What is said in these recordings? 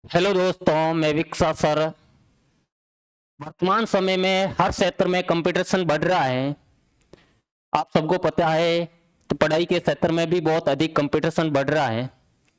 Hello दोस्तों, मैं विक्सा sir. वर्तमान समय में हर क्षेत्र में कंपटीशन बढ़ रहा है। आप सबको पता है, तो पढ़ाई के क्षेत्र में भी बहुत अधिक कंपटीशन बढ़ रहा है।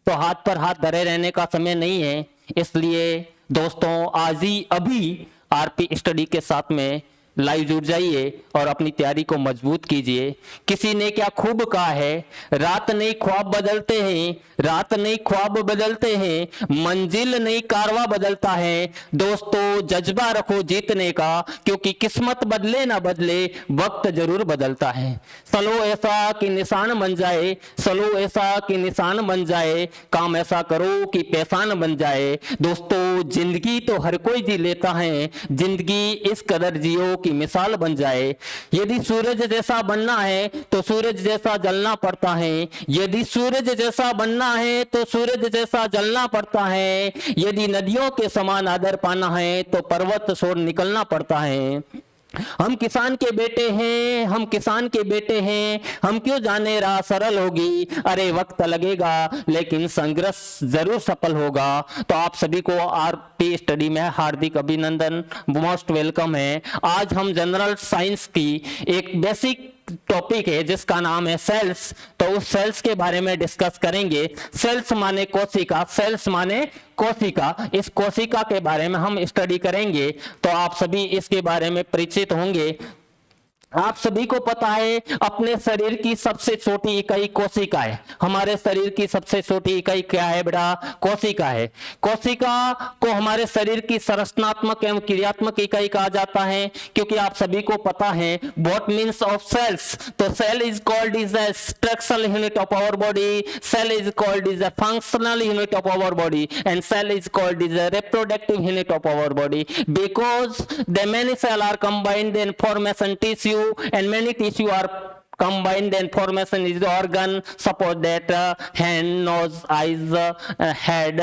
तो हाथ पर हाथ धरे रहने का समय नहीं है। इसलिए दोस्तों, आज ही अभी आरपी स्टडी के साथ में लाइव जुड़ जाइए और अपनी तैयारी को मजबूत कीजिए। किसी ने क्या खूब कहा है, रात नहीं ख्वाब बदलते हैं, रात नहीं ख्वाब बदलते हैं, मंजिल नहीं कारवा बदलता है। दोस्तों, जज्बा रखो जीतने का, क्योंकि किस्मत बदले ना बदले, वक्त जरूर बदलता है। सलो ऐसा कि निशान बन जाए, सलो ऐसा कि निशान बन जाए, काम ऐसा करो कि पहचान बन जाए। दोस्तों, जिंदगी तो हर कोई जी लेता है, जिंदगी इस कदर जियो कि मिसाल बन जाए। यदि सूरज जैसा बनना है तो सूरज जैसा जलना पड़ता है, यदि सूरज जैसा बनना है तो सूरज जैसा जलना पड़ता है। यदि नदियों के समान आदर पाना है तो पर्वत छोड़ निकलना पड़ता है। हम किसान के बेटे हैं, हम किसान के बेटे हैं, हम क्यों जाने राह सरल होगी। अरे वक्त लगेगा लेकिन संघर्ष जरूर सफल होगा। तो आप सभी को आरपी स्टडी में हार्दिक अभिनंदन, मोस्ट वेलकम है। आज हम जनरल साइंस की एक बेसिक टॉपिक है जिसका नाम है सेल्स। तो उस सेल्स के बारे में डिस्कस करेंगे। सेल्स माने कोशिका, सेल्स माने कोशिका। इस कोशिका के बारे में हम स्टडी करेंगे, तो आप सभी इसके बारे में परिचित होंगे। आप सभी को पता है, अपने शरीर की सबसे छोटी इकाई कोशिका है। हमारे शरीर की सबसे छोटी इकाई क्या है बेटा? कोशिका है। कोशिका को हमारे शरीर की संरचनात्मक एवं क्रियात्मक इकाई कहा जाता है, क्योंकि आप सभी को पता है व्हाट मीन्स ऑफ सेल्स। तो cell is called is a structural unit of our body, cell is called is a functional unit of our body, and cell is called is a reproductive unit of our body, because the many cell are combined in formation tissue, and many tissue are combined and formation is the organ. Suppose that hand, nose, eyes, head,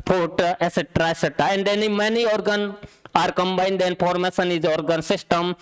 foot, etc, etc, and then many organ are combined and formation is organ system.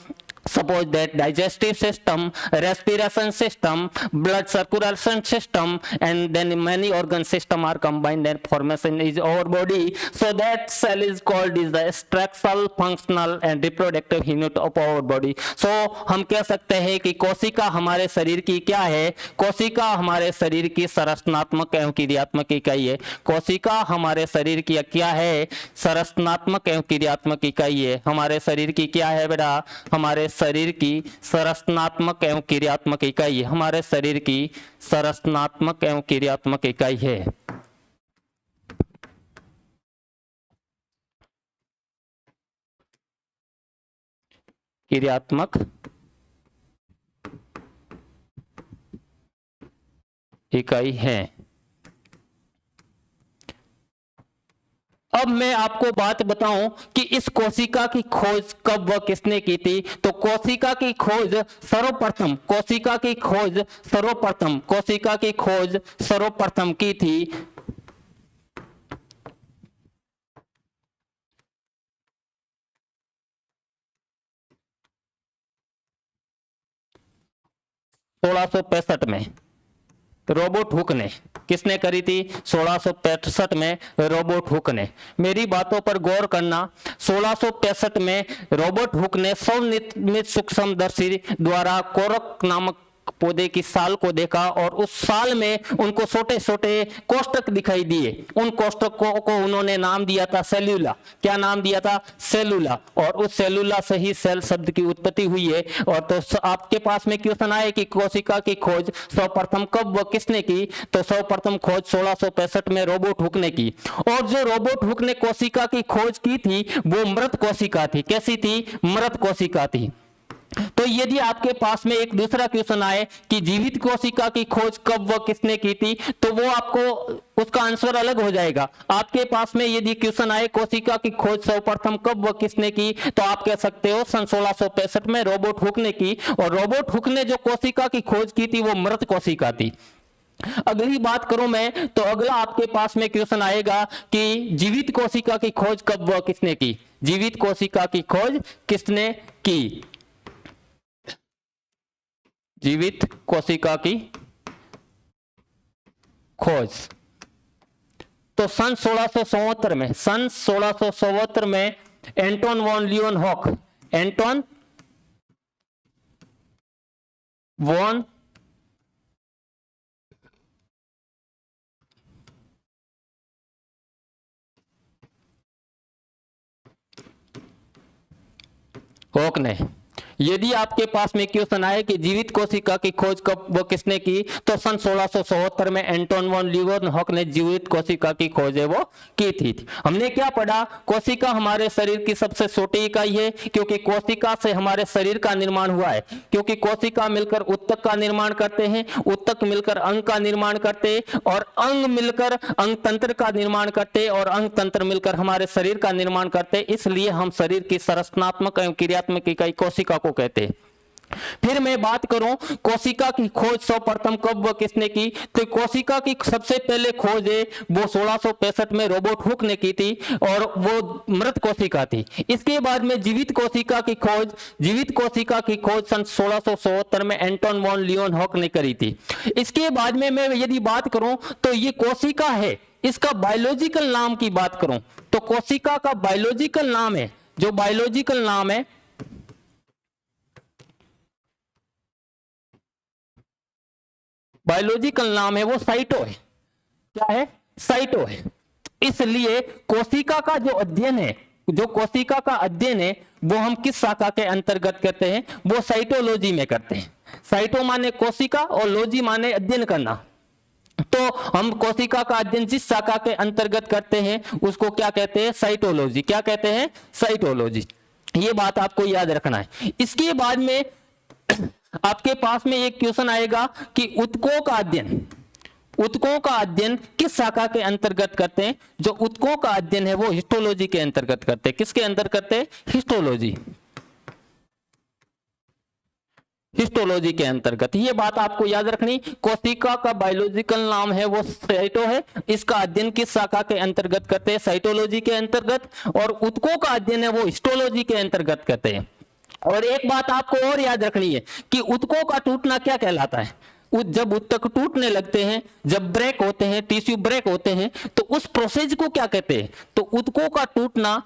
Suppose that digestive system, respiration system, blood circulation system, and then many organ system are combined and formation is our body. So that cell is called is the structural, functional and reproductive unit of our body. So हम कह सकते हैं कि कोशिका हमारे शरीर की क्या है? कोशिका हमारे शरीर की संरचनात्मक एवं क्रियात्मक इकाई है। कोशिका हमारे शरीर की क्या है? संरचनात्मक एवं क्रियात्मक इकाई है। हमारे शरीर की क्या है बेटा? हमारे शरीर की संरचनात्मक एवं क्रियात्मक इकाई है। हमारे शरीर की संरचनात्मक एवं क्रियात्मक इकाई है। क्रियात्मक इकाई है। अब मैं आपको बात बताऊं कि इस कोशिका की खोज कब व किसने की थी। तो कोशिका की खोज सर्वप्रथम, कोशिका की खोज सर्वप्रथम, कोशिका की खोज सर्वप्रथम की थी 1665 में रोबोट हुक ने। किसने करी थी? 1665 में रोबोट हुक ने। मेरी बातों पर गौर करना। 1665 में रोबोट हुक ने स्वनिर्मित सूक्ष्मदर्शी द्वारा कोरक नामक पौधे की साल को देखा, और उस साल में उनको छोटे छोटे कोष्ठक दिखाई दिए। उन कोष्ठकों को उन्होंने नाम दिया था सेल्यूला। क्या नाम दिया था? सेलुला। और उस सेलुला से ही सेल शब्द की उत्पत्ति हुई है। और तो आपके पास में क्वेश्चन आए कि कोशिका की खोज सर्वप्रथम कब व किसने की? तो सर्वप्रथम खोज 1665 में रोबोट हुक ने की। और जो रोबोट हुक ने कोशिका की खोज की थी वो मृत कोशिका थी। कैसी थी? मृत कोशिका थी। तो यदि आपके पास में एक दूसरा क्वेश्चन आए कि जीवित कोशिका की खोज कब व किसने की थी, तो वो आपको उसका आंसर अलग हो जाएगा। आपके पास में यदि क्वेश्चन आए कोशिका की खोज सर्वप्रथम कब व किसने की, तो आप कह सकते हो सन 1665 में रोबोट हुक ने की। और रोबोट हुक ने जो कोशिका की खोज की थी वो मृत कोशिका थी। अगली बात करूं मैं, तो अगला आपके पास में क्वेश्चन आएगा कि जीवित कोशिका की खोज कब व किसने की? जीवित कोशिका की खोज किसने की? जीवित कोशिका की खोज। तो सन 1674 में Anton von Leeuwenhoek, Anton von Hoek ने, यदि आपके पास में क्वेश्चन आए कि जीवित कोशिका की खोज कब वो किसने की, तो सन 1674 में एंटोन वॉन लियोनहॉक ने जीवित कोशिका की खोज है वो की थी। हमने क्या पढ़ा, कोशिका हमारे शरीर की सबसे छोटी इकाई है, क्योंकि कोशिका से हमारे शरीर का निर्माण हुआ है, क्योंकि कोशिका मिलकर उत्तक का निर्माण करते हैं, उत्तक मिलकर अंग का निर्माण करते हैं, और अंग मिलकर अंग तंत्र का निर्माण करते हैं, और अंग तंत्र मिलकर हमारे शरीर का निर्माण करते हैं। इसलिए हम शरीर की संरचनात्मक एवं क्रियात्मक इकाई कोशिका को कहते हैं। फिर मैं बात करूं कोशिका की खोज सर्वप्रथम कब व किसने की, तो कोशिका की सबसे पहले खोज है वो 1665 में रॉबर्ट हुक ने की थी, और वो मृत कोशिका थी। इसके बाद में जीवित कोशिका की खोज सन 1674 में एंटोन वॉन लियोनहॉक ने करी थी। इसके बाद में मैं यदि बात करूं तो ये कोशिका है, इसका बायोलॉजिकल नाम की बात करूं तो कोशिका का बायोलॉजिकल नाम है, जो बायोलॉजिकल नाम है वो साइटो है। क्या है? साइटो है। इसलिए कोशिका का जो अध्ययन है, वो हम किस शाखा के अंतर्गत करते हैं, वो साइटोलॉजी में करते हैं। साइटो माने कोशिका और लॉजी माने अध्ययन करना। तो हम कोशिका का अध्ययन जिस शाखा के अंतर्गत करते हैं उसको क्या कहते हैं? साइटोलॉजी। क्या कहते हैं? साइटोलॉजी। ये बात आपको याद रखना है। इसके बाद में आपके पास में एक क्वेश्चन आएगा कि उत्कों का अध्ययन किस शाखा के अंतर्गत करते हैं? जो उत्कों का अध्ययन है वो हिस्टोलॉजी के अंतर्गत करते हैं। किसके अंतर्गत करते हैं? हिस्टोलॉजी के अंतर्गत। ये बात आपको याद रखनी। कोशिका का बायोलॉजिकल नाम है वो साइटो है, इसका अध्ययन किस शाखा के अंतर्गत करते हैं? साइटोलॉजी के अंतर्गत। और उत्कों का अध्ययन है वो हिस्टोलॉजी के अंतर्गत करते हैं। और एक बात आपको और याद रखनी है कि उत्कों का टूटना क्या कहलाता है? जब उत्तक टूटने लगते हैं, जब ब्रेक होते हैं, टिश्यू ब्रेक होते हैं, तो उस प्रोसेस को क्या कहते हैं? तो उत्कों का टूटना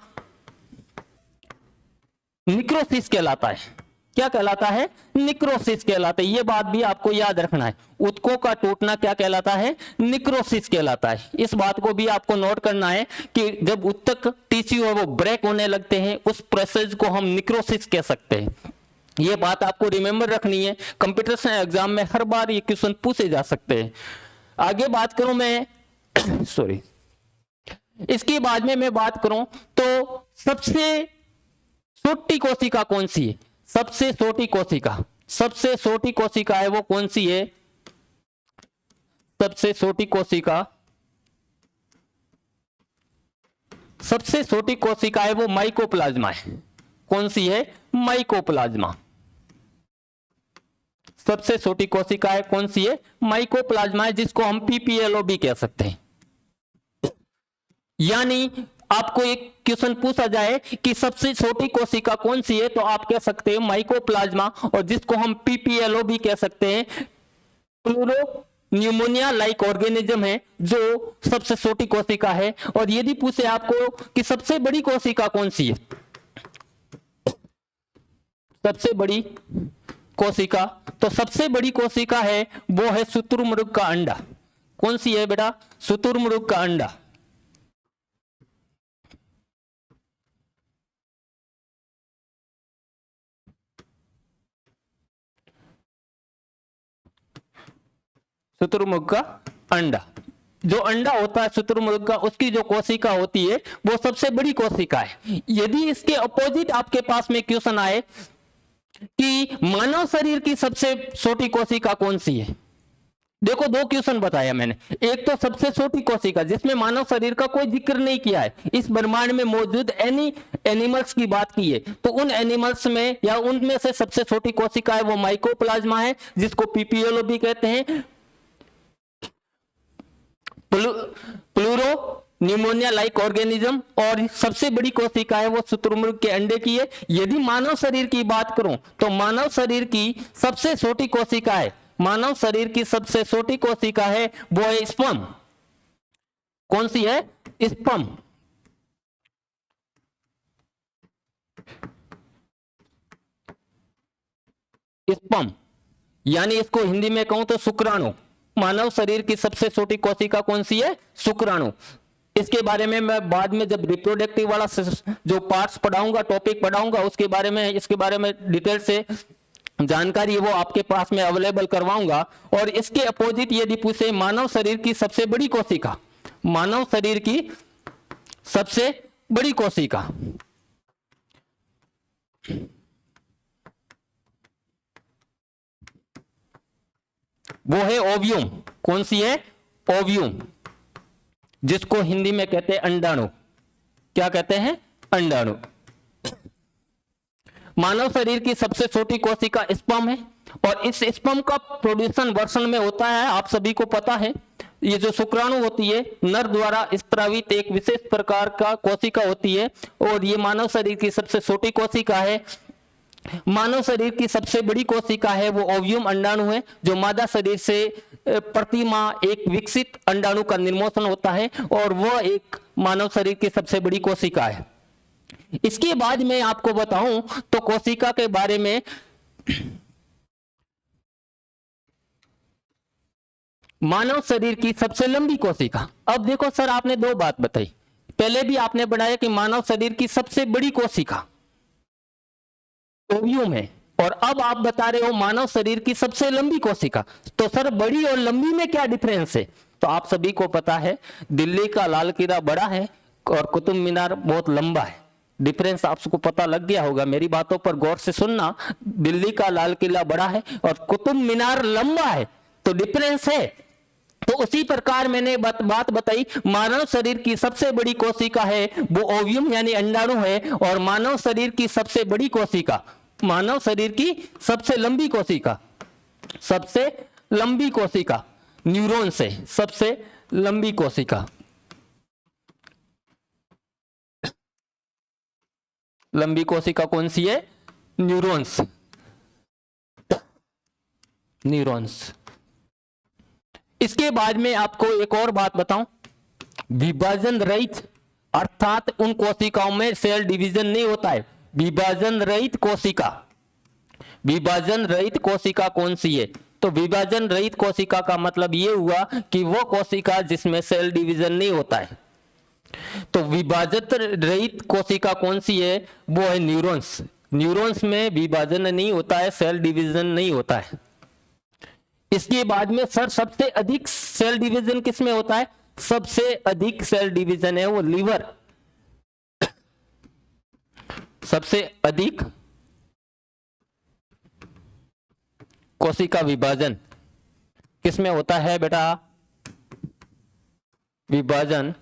निक्रोसिस कहलाता है। क्या कहलाता है? निक्रोसिस कहलाता है। ये बात भी आपको याद रखना है। उत्कों का टूटना क्या कहलाता है? निक्रोसिस कहलाता है। इस बात को भी आपको नोट करना है कि जब उत्तक टिश्यू है वो ब्रेक होने लगते हैं, उस प्रोसेस को हम निक्रोसिस कह सकते हैं। ये बात आपको रिमेंबर रखनी है। कंप्यूटर एग्जाम में हर बार ये क्वेश्चन पूछे जा सकते हैं। आगे बात करूं मैं सॉरी, इसके बाद में मैं बात करूं तो सबसे छोटी कोशिका कौन सी है? सबसे छोटी कोशिका है वो कौन सी है? सबसे छोटी कोशिका है वो माइकोप्लाज्मा है। कौन सी है? माइकोप्लाज्मा। सबसे छोटी कोशिका है कौन सी है? माइकोप्लाज्मा है, जिसको हम पीपीएलओ भी कह सकते हैं। यानी आपको एक क्वेश्चन पूछा जाए कि सबसे छोटी कोशिका कौन सी है, तो आप कह सकते हैं माइकोप्लाज्मा, और जिसको हम पीपीएलओ भी कह सकते हैं। प्लूरो न्यूमोनिया लाइक ऑर्गेनिज्म है जो सबसे छोटी कोशिका है। और यदि पूछे आपको कि सबसे बड़ी कोशिका कौन सी है, सबसे बड़ी कोशिका, तो सबसे बड़ी कोशिका है वो है शुतुरमुर्ग का अंडा। कौन सी है बेटा? शुतुरमुर्ग का अंडा। शुतुरमुर्ग का अंडा, जो अंडा होता है शुतुरमुर्ग का, उसकी जो कोशिका होती है वो सबसे बड़ी कोशिका है। यदि इसके अपोजिट आपके पास में क्वेश्चन आए कि मानव शरीर की सबसे छोटी कोशिका कौन सी है, देखो दो क्वेश्चन बताया मैंने। एक तो सबसे छोटी कोशिका जिसमें मानव शरीर का कोई जिक्र नहीं किया है, इस ब्रह्मांड में मौजूद एनी एनिमल्स की बात की है, तो उन एनिमल्स में या उनमें से सबसे छोटी कोशिका है वो माइकोप्लाज्मा है, जिसको पीपीएलओ भी कहते हैं। प्लूरो न्यूमोनिया लाइक ऑर्गेनिज्म, और सबसे बड़ी कोशिका है वो शुतुरमुर्ग के अंडे की है। यदि मानव शरीर की बात करूं तो मानव शरीर की सबसे छोटी कोशिका है वो है स्पर्म। कौन सी है? स्पर्म। स्पर्म यानी इसको हिंदी में कहूं तो शुक्राणु। मानव शरीर की सबसे छोटी कोशिका कौन सी है? शुक्राणु। इसके बारे में मैं बाद में जब रिप्रोडक्टिव वाला जो पार्ट्स पढ़ाऊंगा, टॉपिक पढ़ाऊंगा, उसके बारे में, इसके बारे में डिटेल से जानकारी वो आपके पास में अवेलेबल करवाऊंगा। और इसके अपोजिट यदि पूछे मानव शरीर की सबसे बड़ी कोशिका, मानव शरीर की सबसे बड़ी कोशिका, वो है ओव्यूम। कौन सी है? ओव्यूम, जिसको हिंदी में कहते हैं अंडाणु। क्या कहते हैं? अंडाणु। मानव शरीर की सबसे छोटी कोशिका स्पर्म है और इस स्पर्म का प्रोड्यूसन वर्षण में होता है। आप सभी को पता है, ये जो शुक्राणु होती है नर द्वारा स्त्रावित एक विशेष प्रकार का कोशिका होती है और ये मानव शरीर की सबसे छोटी कोशिका है। मानव शरीर की सबसे बड़ी कोशिका है वो ओव्यूम अंडाणु है, जो मादा शरीर से प्रति माह एक विकसित अंडाणु का निर्मोशन होता है और वह एक मानव शरीर की सबसे बड़ी कोशिका है। इसके बाद मैं आपको बताऊं तो कोशिका के बारे में, मानव शरीर की सबसे लंबी कोशिका। अब देखो सर, आपने दो बात बताई, पहले भी आपने बताया कि मानव शरीर की सबसे बड़ी कोशिका ओव्यूम है और अब आप बता रहे हो मानव शरीर की सबसे लंबी कोशिका। तो सर बड़ी और लंबी में क्या डिफरेंस है? तो आप सभी को पता है दिल्ली का लाल किला बड़ा है और कुतुब मीनार बहुत लंबा है। डिफरेंस आपको पता लग गया होगा, मेरी बातों पर गौर से सुनना। दिल्ली का लाल किला बड़ा है और कुतुब मीनार लंबा है, तो डिफरेंस है। तो उसी प्रकार मैंने बात बताई, मानव शरीर की सबसे बड़ी कोशिका है वो ओव्यूम यानी अंडाणु है और मानव शरीर की सबसे बड़ी कोशिका, मानव शरीर की सबसे लंबी कोशिका, सबसे लंबी कोशिका न्यूरॉन से, सबसे लंबी कोशिका लंबी कोशिका कौन सी है? न्यूरॉन्स। न्यूरॉन्स। इसके बाद में आपको एक और बात बताऊं, विभाजन रहित, अर्थात उन कोशिकाओं में सेल डिवीजन नहीं होता है। विभाजन रहित कोशिका, विभाजन रहित कोशिका कौन सी है? तो विभाजन रहित कोशिका का मतलब यह हुआ कि वो कोशिका जिसमें सेल डिवीजन नहीं होता है। तो विभाजित रहित कोशिका कौन सी है? वो है न्यूरॉन्स। न्यूरॉन्स में विभाजन नहीं होता है, सेल डिवीजन नहीं होता है। इसके बाद में सर सबसे अधिक सेल डिवीजन किसमें होता है? सबसे अधिक सेल डिवीजन है वो लीवर। सबसे अधिक कोशिका विभाजन किसमें होता है बेटा? विभाजन,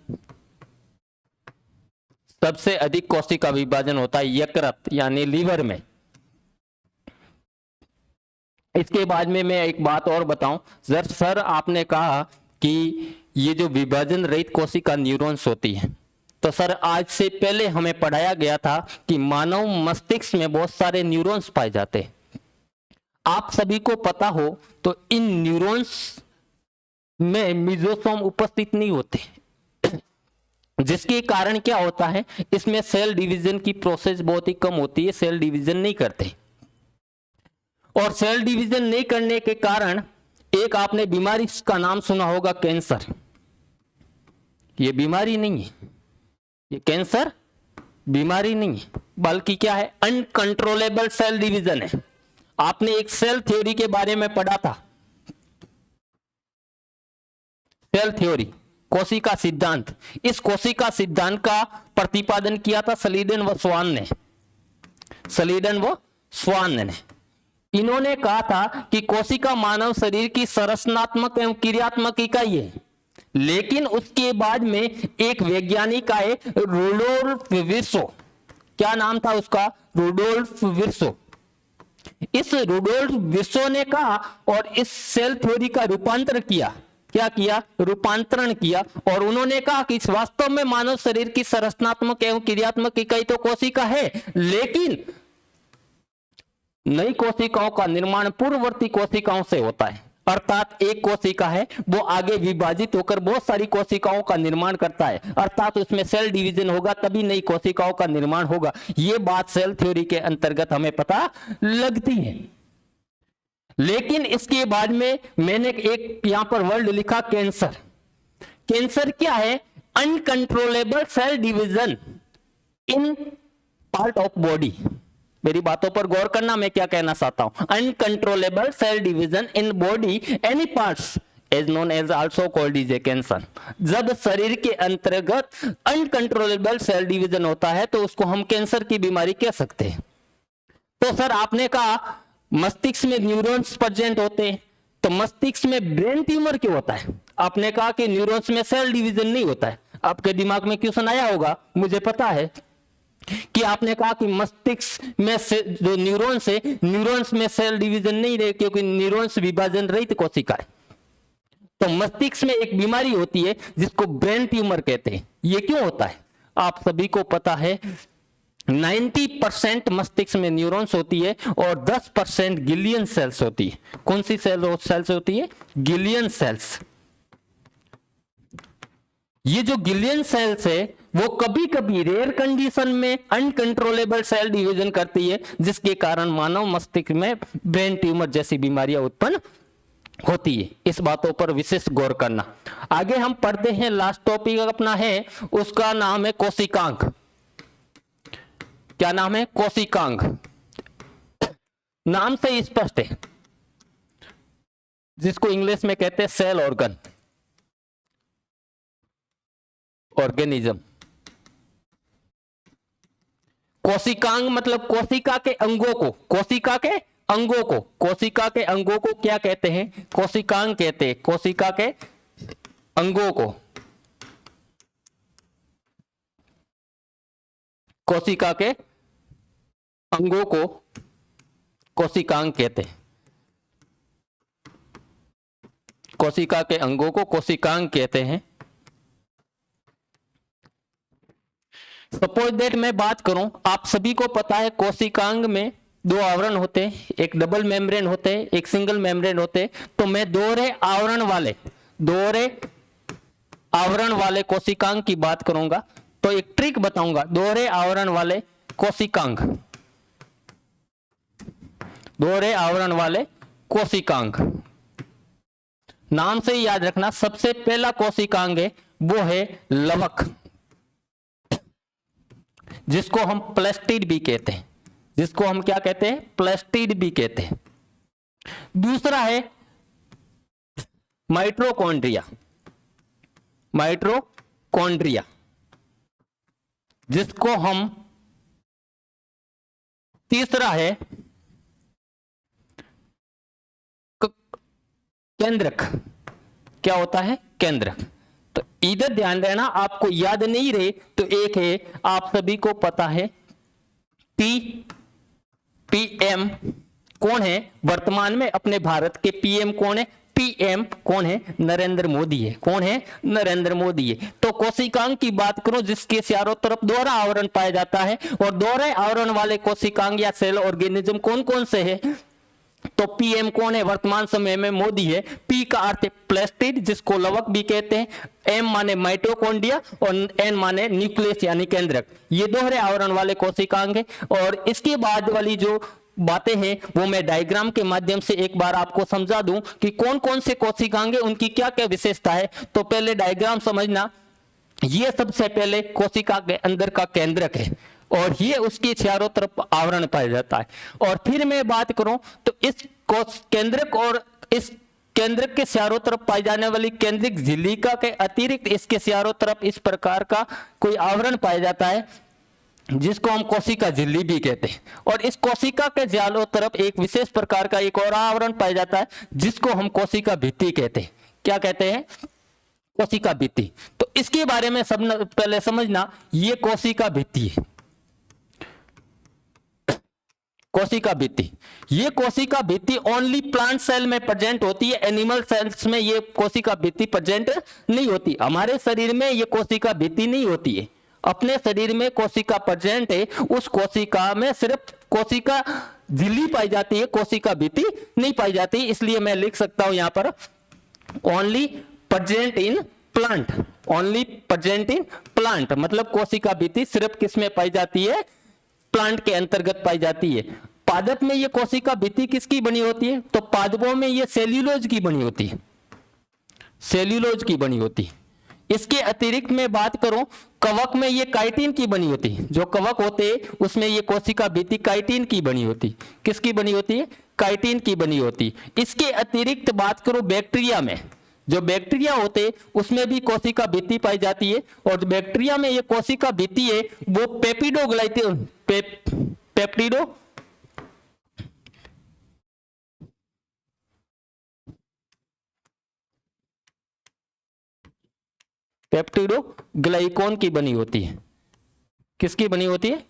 सबसे अधिक कोशिका विभाजन होता है यकृत यानी लीवर में। इसके बाद में मैं एक बात और बताऊं, सर आपने कहा कि ये जो विभाजन रहित कोशिका न्यूरॉन्स होती है, तो सर आज से पहले हमें पढ़ाया गया था कि मानव मस्तिष्क में बहुत सारे न्यूरॉन्स पाए जाते हैं। आप सभी को पता हो तो इन न्यूरॉन्स में मेसोसोम उपस्थित नहीं होते, जिसके कारण क्या होता है, इसमें सेल डिवीजन की प्रोसेस बहुत ही कम होती है, सेल डिवीजन नहीं करते। और सेल डिवीजन नहीं करने के कारण एक आपने बीमारी का नाम सुना होगा, कैंसर। ये बीमारी नहीं है, ये कैंसर बीमारी नहीं है, बल्कि क्या है? अनकंट्रोलेबल सेल डिवीजन है। आपने एक सेल थ्योरी के बारे में पढ़ा था, सेल थ्योरी, कोशिका सिद्धांत। इस कोशिका सिद्धांत का प्रतिपादन किया था सलीडन व स्वान ने। सलीडन व स्वान ने इन्होंने कहा था कि कोशिका मानव शरीर की संरचनात्मक एवं क्रियात्मक इकाई है। लेकिन उसके बाद में एक वैज्ञानिक आए, रुडोल्फ विर्सो। क्या नाम था उसका? रुडोल्फ विर्सो। इस रुडोल्फ विर्सो ने कहा और इस सेल थ्योरी का रूपांतर किया। क्या किया? रूपांतरण किया। और उन्होंने कहा कि वास्तव में मानव शरीर की संरचनात्मक एवं क्रियात्मक इकाई तो कोशिका है, लेकिन नई कोशिकाओं का निर्माण पूर्ववर्ती कोशिकाओं से होता है। अर्थात एक कोशिका है वो आगे विभाजित होकर बहुत सारी कोशिकाओं का निर्माण करता है, अर्थात उसमें सेल डिवीजन होगा तभी नई कोशिकाओं का निर्माण होगा। ये बात सेल थ्योरी के अंतर्गत हमें पता लगती है। लेकिन इसके बाद में मैंने एक यहां पर वर्ड लिखा कैंसर। कैंसर क्या है? Uncontrollable cell division in part of body. मेरी बातों पर गौर करना, मैं क्या कहना चाहता हूं। Uncontrollable cell division in body any parts as known as also called is a cancer. जब शरीर के अंतर्गत अनकंट्रोलेबल सेल डिवीजन होता है तो उसको हम कैंसर की बीमारी कह सकते हैं। तो सर आपने कहा मस्तिष्क में न्यूरॉन्स प्रेजेंट होते हैं, तो मस्तिष्क में ब्रेन ट्यूमर क्यों होता है? आपने कहा कि न्यूरॉन्स में सेल डिवीजन नहीं होता है। आपके दिमाग में क्वेश्चन आया होगा, मुझे पता है कि आपने कहा कि मस्तिष्क में से जो न्यूरॉन्स है, न्यूरॉन्स में सेल डिवीजन नहीं रहे क्योंकि न्यूरॉन्स विभाजन रहित कोशिका है। तो मस्तिष्क में एक बीमारी होती है जिसको ब्रेन ट्यूमर कहते हैं। ये क्यों होता है? आप सभी को पता है 90% मस्तिष्क में न्यूरॉन्स होती है और 10% गिलियन सेल्स होती है। कौन सी सेल्स होती है? Glial cells. ये जो गिलियन सेल्स है वो कभी कभी रेयर कंडीशन में अनकंट्रोलेबल सेल डिवीजन करती है, जिसके कारण मानव मस्तिष्क में ब्रेन ट्यूमर जैसी बीमारियां उत्पन्न होती है। इस बातों पर विशेष गौर करना। आगे हम पढ़ते हैं, लास्ट टॉपिक अपना है, उसका नाम है कोशिकांग। क्या नाम है? कोशिकांग। नाम से स्पष्ट है, जिसको इंग्लिश में कहते हैं सेल ऑर्गन, ऑर्गेनिज्म। कोशिकांग मतलब कोशिका के अंगों को, कोशिका के अंगों को, कोशिका के अंगों को क्या कहते हैं? कोशिकांग कहते हैं। कोशिका के अंगों को कोशिका के अंगों को कोशिकांग कहते हैं। कोशिका के अंगों को कोशिकांग कहते हैं। सपोज दैट मैं बात करूं, आप सभी को पता है कोशिकांग में दो आवरण होते हैं, एक डबल मेम्ब्रेन होते हैं, एक सिंगल मेम्ब्रेन होते हैं। तो मैं दोहरे आवरण वाले कोशिकांग की बात करूंगा। तो एक ट्रिक बताऊंगा, दोहरे आवरण वाले कोशिकांग, दोहरे आवरण वाले कोशिकांग। नाम से ही याद रखना, सबसे पहला कोशिकांग है वो है लवक, जिसको हम प्लास्टिड भी कहते हैं, जिसको हम क्या कहते हैं? प्लास्टिड भी कहते हैं। दूसरा है माइटोकॉन्ड्रिया, माइटोकॉन्ड्रिया, जिसको हम, तीसरा है केंद्रक। क्या होता है? केंद्रक। तो इधर ध्यान रहना, आपको याद नहीं रहे तो एक है, आप सभी को पता है पीएम कौन है वर्तमान में? अपने भारत के पीएम कौन है? पीएम कौन है? नरेंद्र मोदी है। कौन है? नरेंद्र मोदी है। तो कोशिकांग की बात करो जिसके चारों तरफ दोहरा आवरण पाया जाता है, और दोहरे आवरण वाले कोशिकांग या सेल ऑर्गेनिज्म कौन कौन से है? तो पीएम कौन है? वर्तमान समय में मोदी है। पी का अर्थ है प्लास्टिड, जिसको लवक भी कहते हैं। एम माने माइटोकॉन्ड्रिया और एन माने न्यूक्लियस यानी केंद्रक। ये दोहरे आवरण वाले कोशिकांग है। और इसके बाद वाली जो बातें हैं वो मैं डायग्राम के माध्यम से एक बार आपको समझा दूं कि कौन कौन से कोशिकांग है, उनकी क्या क्या विशेषता है। तो पहले डायग्राम समझना। ये सबसे पहले कोशिका के अंदर का केंद्रक है और ये उसके चारों तरफ आवरण पाया जाता है। और फिर मैं बात करूं तो इस केंद्रक और इस केंद्रक के चारों तरफ पाई जाने वाली केंद्रिक झिल्लिका के अतिरिक्त इसके चारों तरफ इस प्रकार का कोई आवरण पाया जाता है, जिसको हम कोशिका झिल्ली भी कहते हैं। और इस कोशिका के चारों तरफ एक विशेष प्रकार का एक और आवरण पाया जाता है, जिसको हम कोशिका भित्ति कहते हैं। क्या कहते हैं? कोशिका भित्ति। तो इसके बारे में सब पहले समझना, ये कोशिका भित्ति है। कोशिका भित्ति, ये कोशिका भित्ति ओनली प्लांट सेल में प्रेजेंट होती है, एनिमल सेल्स में ये कोशिका भित्ति प्रेजेंट नहीं होती। हमारे शरीर में ये कोशिका भित्ति नहीं होती है। अपने शरीर में कोशिका प्रेजेंट है, उस कोशिका में सिर्फ कोशिका झिल्ली पाई जाती है, कोशिका भित्ति नहीं पाई जाती। इसलिए मैं लिख सकता हूं यहां पर only present in plant, only present in plant, मतलब कोशिका भित्ति सिर्फ किस में पाई जाती है, प्लांट के अंतर्गत पाई जाती है। पादप में ये कोशिका भित्ति किसकी बनी होती है, तो पादपों में ये सेल्यूलोज की बनी होती है, सेल्यूलोज की बनी होती है। इसके अतिरिक्त मैं बात करूं, कवक में ये काइटिन की बनी होती है, जो कवक होते हैं उसमें ये कोशिका भित्ति काइटिन की बनी होती, किसकी बनी होती है, काइटिन की बनी होती। इसके अतिरिक्त बात करूं बैक्टीरिया में, जो बैक्टीरिया होते उसमें भी कोशिका भित्ति पाई जाती है, और बैक्टीरिया में ये कोशिका भित्ति है वो पेप्टिडोग्लाइकन पेप्टिडोग्लाइकॉन की बनी होती है, किसकी बनी होती है,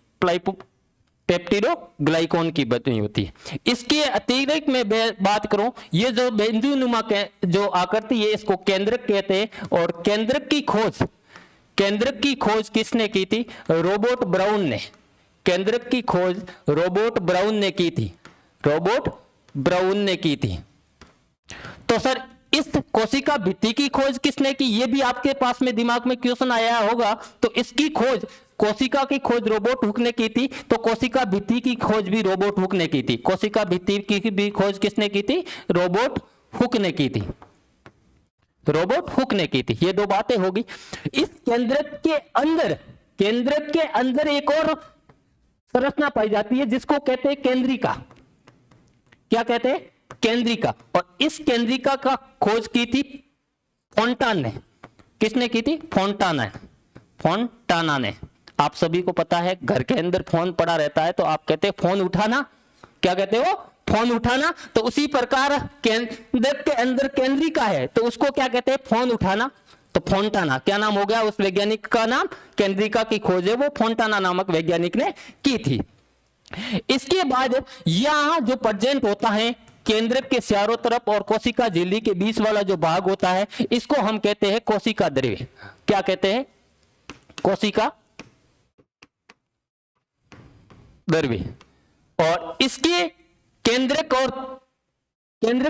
पेप्टिडोग्लाइकॉन की बनी होती है। इसके अतिरिक्त में बात करूं, ये जो बिंदुनुमा जो आकृति है इसको केंद्रक कहते हैं, और केंद्रक की खोज किसने की थी, रॉबर्ट ब्राउन ने। केंद्रक की खोज रॉबर्ट ब्राउन ने की थी, रॉबर्ट ब्राउन ने की थी। तो सर इस कोशिका भित्ति की खोज किसने की, ये भी आपके पास में दिमाग में क्वेश्चन आया होगा। तो इसकी खोज, कोशिका की खोज रॉबर्ट हुक ने की थी, तो कोशिका भित्ति की खोज भी रॉबर्ट हुक ने की थी। कोशिका भित्ति की भी खोज किसने की थी, रॉबर्ट हुक ने की थी, रॉबर्ट हुक ने की थी। ये दो बातें होगी। इस केंद्रक के अंदर एक और संरचना पाई जाती है जिसको कहते हैं केंद्रिका। क्या कहते हैं, केंद्रिका। और इस केंद्रिका का खोज की थी फोंटाना ने। किसने की थी, फोंटाना ने। आप सभी को पता है घर के अंदर फोन पड़ा रहता है तो आप कहते हैं फोन उठाना, क्या कहते हो, फोन उठाना। तो उसी प्रकार केंद्रक के अंदर केंद्रिका है तो उसको क्या कहते हैं, फोन उठाना। तो फोंटाना क्या नाम हो गया उस वैज्ञानिक का नाम, केंद्रिका की खोज है वो फोंटाना नामक वैज्ञानिक ने की थी। इसके बाद यहां जो प्रेजेंट होता है केंद्रक के चारों तरफ और कोशिका झिल्ली के बीच वाला जो भाग होता है इसको हम कहते हैं कोशिका द्रव्य। क्या कहते हैं, कोशिका द्रव्य। और इसके केंद्रक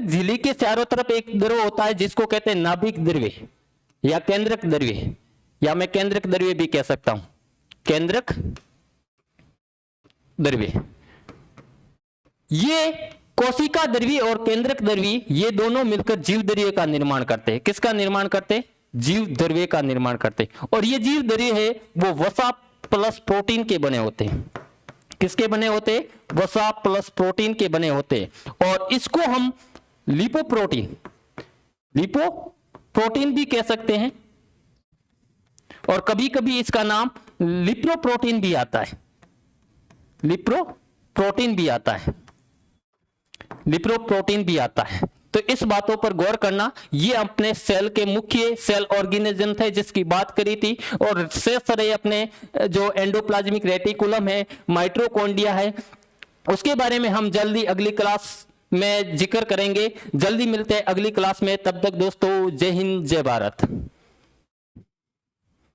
झिल्ली के चारों तरफ एक द्रव होता है जिसको कहते हैं नाभिक द्रव्य या केंद्रक द्रव्य, या मैं केंद्रक द्रव्य भी कह सकता हूं, केंद्रक द्रव्य। ये कोशिका द्रव्य और केंद्रक द्रव्य ये दोनों मिलकर जीव द्रव्य का निर्माण करते हैं। किसका निर्माण करते हैं, जीव द्रव्य का निर्माण करते हैं। और ये जीव द्रव्य है वो वसा प्लस प्रोटीन के बने होते हैं। किसके बने होते हैं, वसा प्लस प्रोटीन के बने होते हैं। और इसको हम लिपोप्रोटीन भी कह सकते हैं, और कभी कभी इसका नाम लिप्रोप्रोटीन भी आता है, लिप्रोप्रोटीन भी आता है, लिप्रोप्रोटीन भी आता है। तो इस बातों पर गौर करना। ये अपने सेल के मुख्य सेल ऑर्गेनिज्म थे जिसकी बात करी थी। और शेष रहे अपने जो एंडोप्लाज्मिक रेटिकुलम है, माइटोकॉन्ड्रिया है, उसके बारे में हम जल्दी अगली क्लास में जिक्र करेंगे। जल्दी मिलते हैं अगली क्लास में, तब तक दोस्तों जय हिंद जय भारत।